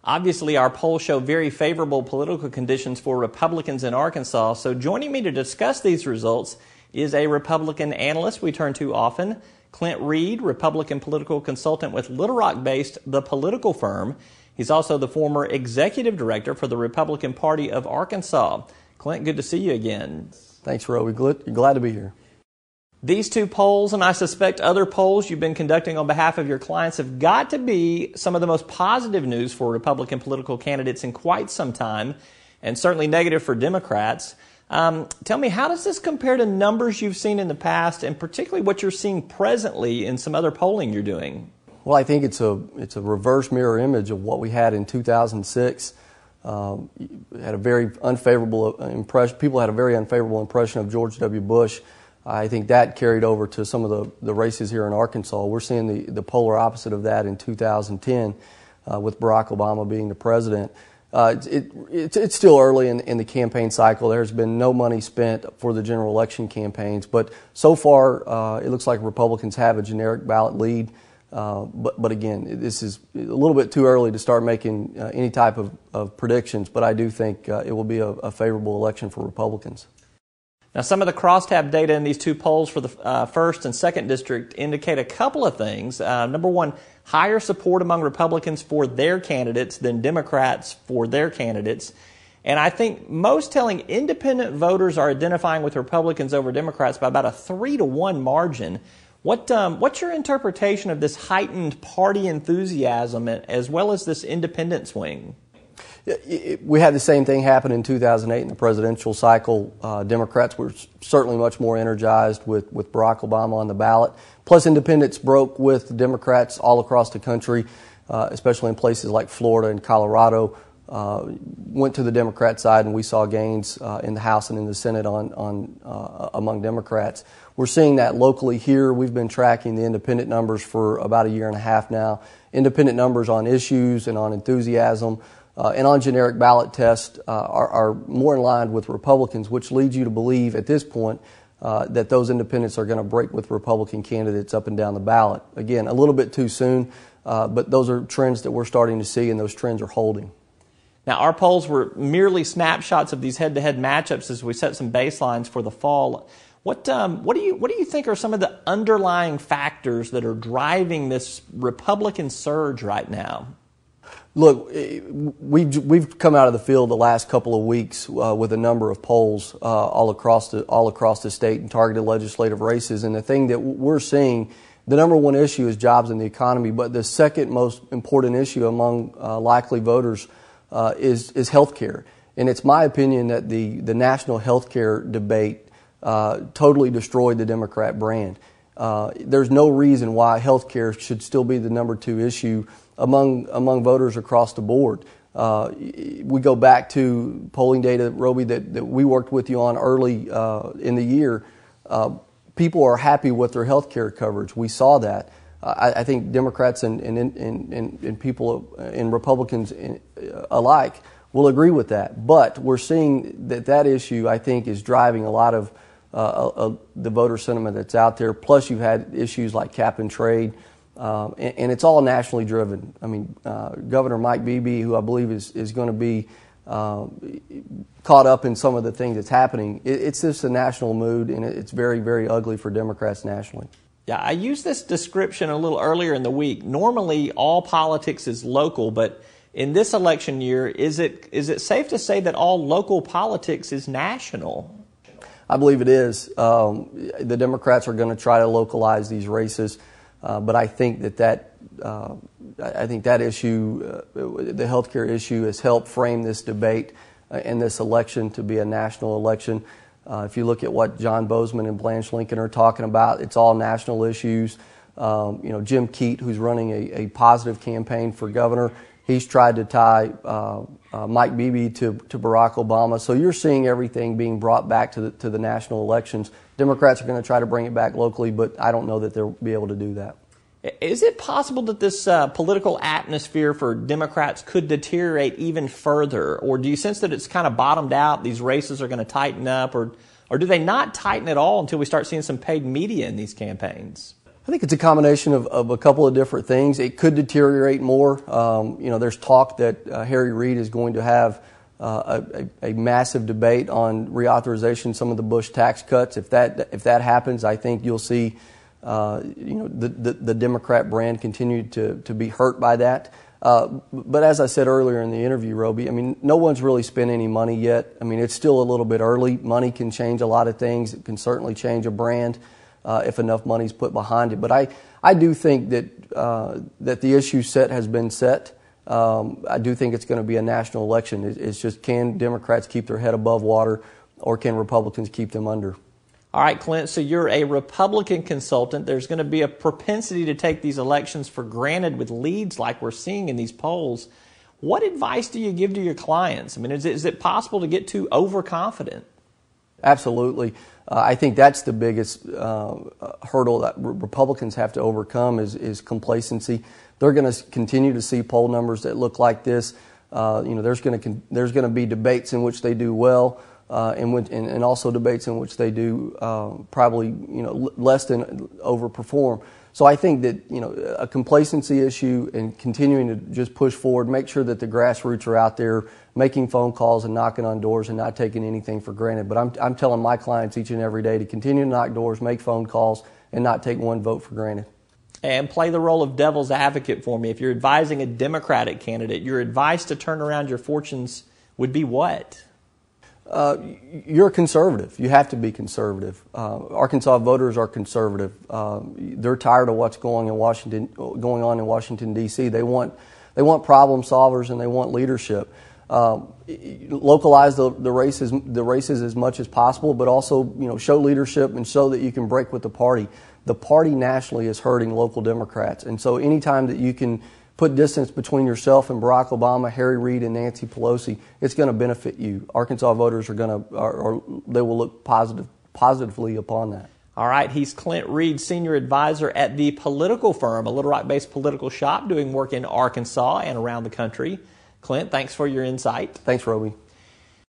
Obviously, our polls show very favorable political conditions for Republicans in Arkansas. So joining me to discuss these results is a Republican analyst we turn to often, Clint Reed, Republican political consultant with Little Rock-based The Political Firm. He's also the former executive director for the Republican Party of Arkansas. Clint, good to see you again. Thanks, Roby. Glad to be here. These two polls, and I suspect other polls you've been conducting on behalf of your clients, have got to be some of the most positive news for Republican political candidates in quite some time, and certainly negative for Democrats. Tell me, how does this compare to numbers you've seen in the past, and particularly what you're seeing presently in some other polling you're doing? Well, I think it's a reverse mirror image of what we had in 2006. Had a very unfavorable impression. People had a very unfavorable impression of George W. Bush. I think that carried over to some of the races here in Arkansas. We're seeing the polar opposite of that in 2010 with Barack Obama being the president. It's still early in the campaign cycle. There's been no money spent for the general election campaigns, but so far it looks like Republicans have a generic ballot lead. But again, this is a little bit too early to start making any type of predictions, but I do think it will be a favorable election for Republicans. Now, some of the crosstab data in these two polls for the 1st and 2nd district indicate a couple of things. Number one, higher support among Republicans for their candidates than Democrats for their candidates. And I think most telling, independent voters are identifying with Republicans over Democrats by about a 3-to-1 margin. What's your interpretation of this heightened party enthusiasm as well as this independent swing? We had the same thing happen in 2008 in the presidential cycle. Democrats were certainly much more energized with Barack Obama on the ballot. Plus, independents broke with Democrats all across the country, especially in places like Florida and Colorado. Went to the Democrat side, and we saw gains in the House and in the Senate among Democrats. We're seeing that locally here. We've been tracking the independent numbers for about a year and a half now. Independent numbers on issues and on enthusiasm and on generic ballot tests are more in line with Republicans, which leads you to believe at this point that those independents are going to break with Republican candidates up and down the ballot. Again, a little bit too soon, but those are trends that we're starting to see, and those trends are holding. Now, our polls were merely snapshots of these head-to-head matchups as we set some baselines for the fall. What do you think are some of the underlying factors that are driving this Republican surge right now? Look, we've come out of the field the last couple of weeks with a number of polls all across the state and targeted legislative races, and the thing that we're seeing, the number one issue is jobs and the economy, but the second most important issue among likely voters is health care. And it's my opinion that the national health care debate totally destroyed the Democrat brand. There's no reason why health care should still be the number 2 issue among voters across the board. We go back to polling data, Roby, that we worked with you on early in the year. People are happy with their health care coverage. We saw that. I think Democrats and people and Republicans alike will agree with that. But we're seeing that issue, I think, is driving a lot of the voter sentiment that's out there. Plus, you've had issues like cap and trade, and it's all nationally driven. I mean, Governor Mike Beebe, who I believe is going to be caught up in some of the things that's happening, it's just a national mood, and it's very, very ugly for Democrats nationally. Yeah, I used this description a little earlier in the week. Normally, all politics is local, but in this election year, is it safe to say that all local politics is national? I believe it is. The Democrats are going to try to localize these races, but I think that issue, the healthcare issue, has helped frame this debate and this election to be a national election. If you look at what John Bozeman and Blanche Lincoln are talking about, it's all national issues. Jim Keat, who's running a positive campaign for governor, he's tried to tie Mike Beebe to Barack Obama. So you're seeing everything being brought back to the national elections. Democrats are going to try to bring it back locally, but I don't know that they'll be able to do that. Is it possible that this political atmosphere for Democrats could deteriorate even further? Or do you sense that it's kind of bottomed out, these races are going to tighten up? Or do they not tighten at all until we start seeing some paid media in these campaigns? I think it's a combination of a couple of different things. It could deteriorate more. There's talk that Harry Reid is going to have a massive debate on reauthorization, some of the Bush tax cuts. If that happens, I think you'll see the Democrat brand continue to be hurt by that. But as I said earlier in the interview, Roby, I mean, no one's really spent any money yet. I mean, it's still a little bit early. Money can change a lot of things. It can certainly change a brand if enough money's put behind it. But I do think that the issue set has been set. I do think it's going to be a national election. It's just, can Democrats keep their head above water, or can Republicans keep them under? All right, Clint, so you're a Republican consultant. There's going to be a propensity to take these elections for granted with leads like we're seeing in these polls. What advice do you give to your clients? I mean, is it possible to get too overconfident? Absolutely. I think that's the biggest hurdle that Republicans have to overcome is complacency. They're going to continue to see poll numbers that look like this. There's going to be debates in which they do well. And also debates in which they do probably less than overperform. So I think that a complacency issue and continuing to just push forward, make sure that the grassroots are out there making phone calls and knocking on doors and not taking anything for granted. But I'm telling my clients each and every day to continue to knock doors, make phone calls, and not take one vote for granted. And play the role of devil's advocate for me. If you're advising a Democratic candidate, your advice to turn around your fortunes would be what? You're a conservative. You have to be conservative. Arkansas voters are conservative. They're tired of what's going on in Washington D.C. They want problem solvers and they want leadership. Localize the races as much as possible, but also show leadership and show that you can break with the party. The party nationally is hurting local Democrats, and so anytime that you can put distance between yourself and Barack Obama, Harry Reid, and Nancy Pelosi, it's going to benefit you. Arkansas voters they will look positively upon that. All right, he's Clint Reed, senior advisor at the political firm, a Little Rock-based political shop doing work in Arkansas and around the country. Clint, thanks for your insight. Thanks, Roby.